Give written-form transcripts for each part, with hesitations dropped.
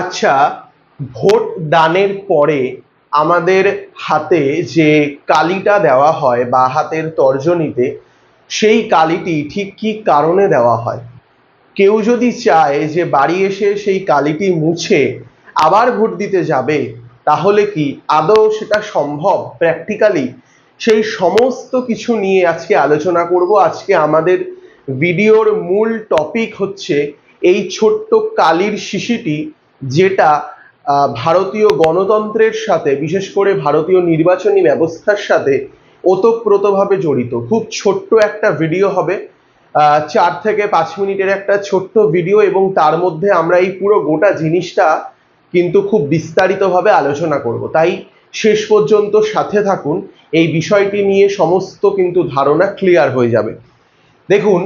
আচ্ছা, ভোট দানের পরে আমাদের হাতে যে কালিটা দেওয়া হয় বা হাতের তর্জনীতে, সেই কালিটি ঠিক কি কারণে দেওয়া হয়? কেউ যদি চায় যে বাড়ি এসে সেই কালিটি মুছে আবার ভোট দিতে যাবে, তাহলে কি আদৌ সেটা সম্ভব প্র্যাকটিক্যালি? সেই সমস্ত কিছু নিয়ে আজকে আলোচনা করব। আজকে আমাদের ভিডিওর মূল টপিক হচ্ছে এই ছোট্ট কালির শিশিটি, যেটা ভারতীয় গণতন্ত্রের সাথে, বিশেষ করে ভারতীয় নির্বাচনী ব্যবস্থার সাথে ওতপ্রোতভাবে জড়িত। খুব ছোট্ট একটা ভিডিও হবে, 4 থেকে 5 মিনিটের একটা ছোট্ট ভিডিও, এবং তার মধ্যে আমরা এই পুরো গোটা জিনিসটা কিন্তু খুব বিস্তারিতভাবে আলোচনা করব। তাই শেষ পর্যন্ত সাথে থাকুন, এই বিষয়টি নিয়ে সমস্ত কিন্তু ধারণা ক্লিয়ার হয়ে যাবে। দেখুন,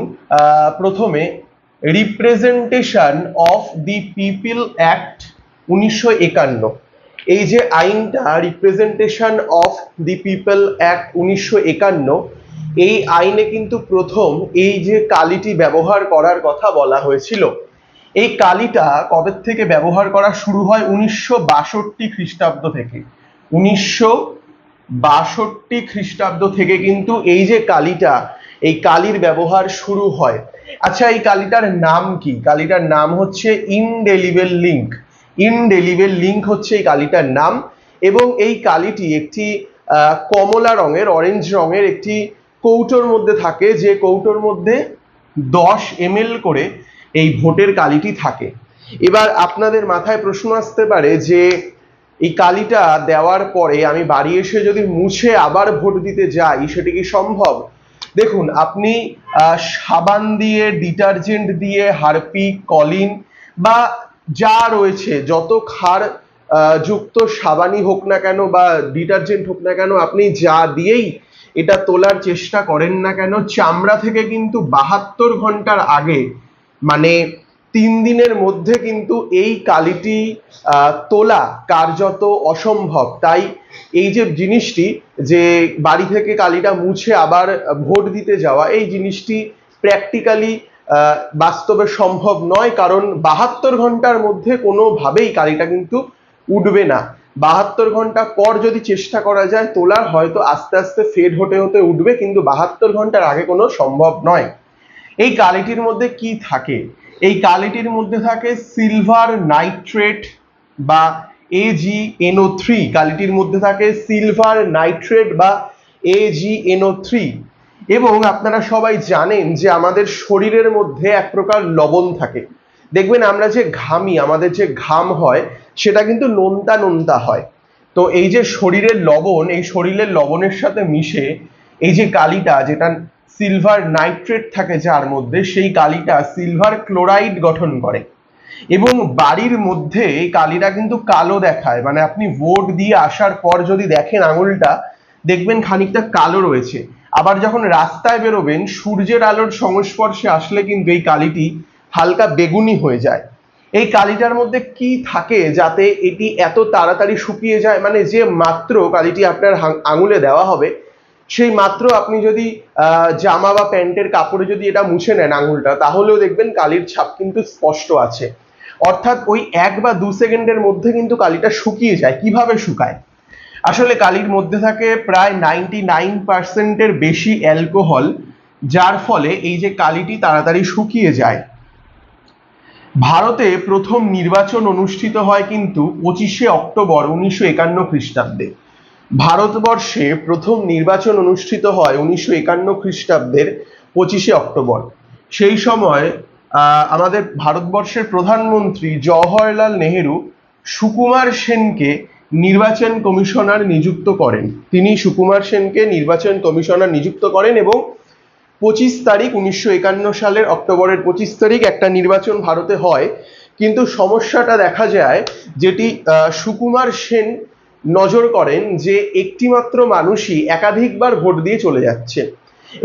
প্রথমে representation of the people act 1951, এই যে আইনটা representation of the people act 1951, এই আইনে কিন্তু প্রথম এই যে কালিটি ব্যবহার করার কথা বলা হয়েছিল। এই কালিটা কবে থেকে ব্যবহার করা শুরু হয়? 1962 খ্রিস্টাব্দ থেকে। 1962 খ্রিস্টাব্দ থেকে কিন্তু এই যে কালিটা, এই কালির ব্যবহার শুরু হয়। আচ্ছা, এই কালিটার নাম কি? কালিটার নাম হচ্ছে ইনডেলিবল লিঙ্ক। ইনডেলিবল লিঙ্ক হচ্ছে এই কালিটার নাম। এবং এই কালিটি একটি কমলা রঙের, অরেঞ্জ রঙের একটি কৌটোর মধ্যে থাকে, যে কৌটোর মধ্যে 10 ml করে এই ভোটের কালিটি থাকে। এবার আপনাদের মাথায় প্রশ্ন আসতে পারে যে এই কালিটা দেওয়ার পরে আমি বাড়ি এসে যদি মুছে আবার ভোট দিতে যাই, সেটা কি সম্ভব? দেখুন, আপনি সাবান দিয়ে, ডিটারজেন্ট দিয়ে, হারপিক, কলিন বা যা রয়েছে, যত ক্ষার যুক্ত সাবানই হোক না কেন বা ডিটারজেন্ট হোক না কেন, আপনি যা দিয়েই এটা তোলার চেষ্টা করেন না কেন, চামড়া থেকে কিন্তু 72 ঘন্টার আগে, মানে 3 দিনের মধ্যে কিন্তু এই কালিটি তোলা কার্যত অসম্ভব। তাই এই যে জিনিসটি, যে বাড়ি থেকে কালিটা মুছে আবার ভোট দিতে যাওয়া, এই জিনিসটি প্র্যাকটিক্যালি বাস্তবে সম্ভব নয়, কারণ 72 ঘন্টার মধ্যে কোনোভাবেই কালিটা কিন্তু উঠবে না। 72 ঘন্টা পর যদি চেষ্টা করা যায় তোলার, হয়তো আস্তে আস্তে ফেড হতে হতে উঠবে, কিন্তু 72 ঘন্টার আগে কোনো সম্ভব নয়। এই কালিটির মধ্যে কি থাকে? এই কালিটির মধ্যে থাকে সিলভার নাইট্রেট বা AgNO3। কালিটির মধ্যে থাকে সিলভার নাইট্রেট বা AgNO3। এবং আপনারা সবাই জানেন যে আমাদের শরীরের মধ্যে এক প্রকার লবণ থাকে। দেখবেন আমরা যে ঘামি, আমাদের যে ঘাম হয়, সেটা কিন্তু নোনতা নোনতা হয়। তো এই যে শরীরের লবণ, এই শরীরের লবণের সাথে মিশে এই যে কালিটা, যেটা সিলভার নাইট্রেট থাকে যার মধ্যে, সেই কালিটা সিলভার ক্লোরাইড গঠন করে। এবং বাড়ির মধ্যে এই কালিটা কিন্তু কালো দেখায়, মানে আপনি ভোট দিয়ে আসার পর যদি দেখেন আঙুলটা, দেখবেন খানিকটা কালো রয়েছে। আবার যখন রাস্তায় বেরোবেন, সূর্যের আলোর সংস্পর্শে আসলে কিন্তু এই কালিটি হালকা বেগুনি হয়ে যায়। এই কালিটার মধ্যে কি থাকে যাতে এটি এত তাড়াতাড়ি শুকিয়ে যায়? মানে যে মাত্র কালিটি আপনার আঙুলে দেওয়া হবে, সেই মাত্র আপনি যদি জামা বা প্যান্টের কাপড়ে যদি এটা মুছে নেন আঙুলটা, তাহলেও দেখবেন কালির ছাপ কিন্তু স্পষ্ট আছে। অর্থাৎ ওই 1 বা 2 সেকেন্ডের মধ্যে কিন্তু কালিটা শুকিয়ে যায়। কিভাবে শুকায়? আসলে কালির মধ্যে থাকে প্রায় 99% বেশি অ্যালকোহল, যার ফলে এই যে কালিটি তাড়াতাড়ি শুকিয়ে যায়। ভারতে প্রথম নির্বাচন অনুষ্ঠিত হয় কিন্তু 25শে অক্টোবর 1951 খ্রিস্টাব্দে। ভারতবর্ষে প্রথম নির্বাচন অনুষ্ঠিত হয় 1951 খ্রিস্টাব্দের 25শে অক্টোবর। সেই সময় আমাদের ভারতবর্ষের প্রধানমন্ত্রী জওহরলাল নেহেরু সুকুমার সেনকে নির্বাচন কমিশনার নিযুক্ত করেন। তিনি সুকুমার সেনকে নির্বাচন কমিশনার নিযুক্ত করেন এবং 25 তারিখ 1951 সালের অক্টোবরের 25 তারিখ একটা নির্বাচন ভারতে হয়। কিন্তু সমস্যাটা দেখা যায়, যেটি সুকুমার সেন নজর করেন, যে একটি মাত্র মানুষই একাধিকবার ভোট দিয়ে চলে যাচ্ছে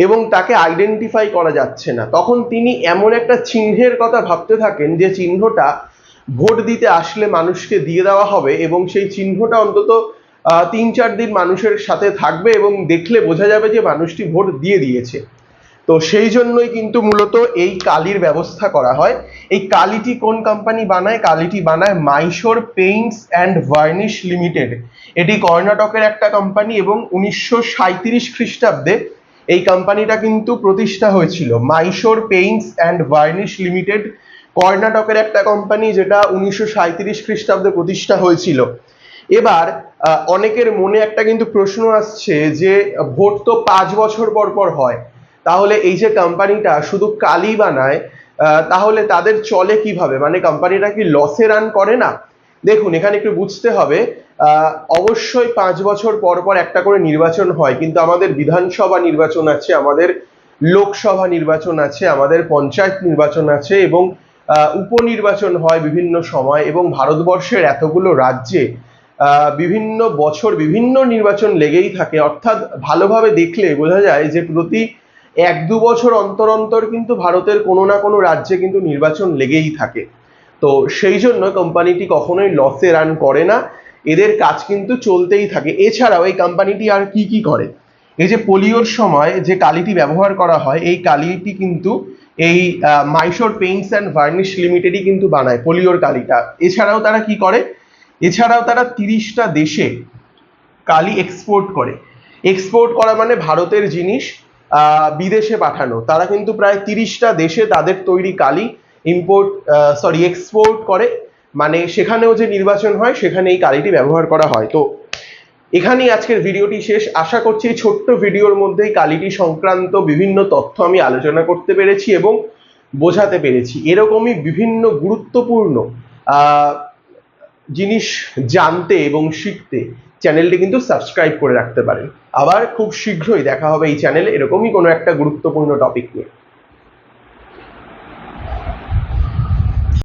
এবং তাকে আইডেন্টিফাই করা যাচ্ছে না। তখন তিনি এমন একটা চিহ্নের কথা ভাবতে থাকেন, যে চিহ্নটা ভোট দিতে আসলে মানুষকে দিয়ে দেওয়া হবে এবং সেই চিহ্নটা অন্তত 3-4 দিন মানুষের সাথে থাকবে এবং দেখলে বোঝা যাবে যে মানুষটি ভোট দিয়ে দিয়েছে। তো তো সেই জন্যই কিন্তু মূলত এই কালির ব্যবস্থা করা হয়। এই কালিটি কোন কোম্পানি বানায়? কালিটি বানায় Mysore Paints and varnish limited. এটি কর্ণাটকের একটা কোম্পানি এবং 1937 খ্রিস্টাব্দে এই কোম্পানিটা কিন্তু প্রতিষ্ঠা হয়েছিল। Mysore Paints and varnish limited কর্ণাটকের একটা কোম্পানি, যেটা 1937 খ্রিস্টাব্দে প্রতিষ্ঠা হয়েছিল। এবার অনেকের মনে একটা কিন্তু প্রশ্ন আসছে যে ভোট তো 5 বছর পর পর হয়, তাহলে এই যে কোম্পানিটা শুধু কালি বানায় তাহলে তাদের চলে কিভাবে? মানে কোম্পানিটা কি লসে রান করে না? দেখুন, এখানে একটু বুঝতে হবে, অবশ্যই 5 বছর পর পর একটা করে নির্বাচন হয়, কিন্তু আমাদের বিধানসভা নির্বাচন আছে, আমাদের লোকসভা নির্বাচন আছে, আমাদের পঞ্চায়েত নির্বাচন আছে এবং উপনির্বাচন হয় বিভিন্ন সময়, এবং ভারতবর্ষের এতগুলো রাজ্যে বিভিন্ন বছর বিভিন্ন নির্বাচন লেগেই থাকে। অর্থাৎ ভালোভাবে দেখলে বোঝা যায় যে প্রতি 1-2 বছর অন্তর অন্তর কিন্তু ভারতের কোনো না কোনো রাজ্যে কিন্তু নির্বাচন লেগেই থাকে। তো সেই জন্য কোম্পানিটি কখনোই লসে রান করে না, এদের কাজ কিন্তু চলতেই থাকে। এছাড়াও এই কোম্পানিটি আর কি কি করে? এই যে পোলিওর সময় যে কালিটি ব্যবহার করা হয়, এই কালিটি কিন্তু এই মাইশোর পেইন্টস অ্যান্ড ভার্নিশ লিমিটেডই কিন্তু বানায় পোলিওর কালিটা। এছাড়াও তারা কি করে? এছাড়াও তারা 30টা দেশে কালি এক্সপোর্ট করে। এক্সপোর্ট করা মানে ভারতের জিনিস বিদেশে পাঠানো। তারা কিন্তু প্রায় 30টা দেশে তাদের তৈরি কালি এক্সপোর্ট করে, মানে সেখানেও যে নির্বাচন হয় সেখানে এই কালিটি ব্যবহার করা হয়। তো এখানেই আজকের ভিডিওটি শেষ। আশা করছি এই ছোট্ট ভিডিওর মধ্যেই কালিটি সংক্রান্ত বিভিন্ন তথ্য আমি আলোচনা করতে পেরেছি এবং বোঝাতে পেরেছি। এরকমই বিভিন্ন গুরুত্বপূর্ণ জিনিস জানতে এবং শিখতে চ্যানেলটি কিন্তু সাবস্ক্রাইব করে রাখতে পারেন। আবার খুব শীঘ্রই দেখা হবে এই চ্যানেলে এরকমই কোনো একটা গুরুত্বপূর্ণ টপিক নিয়ে।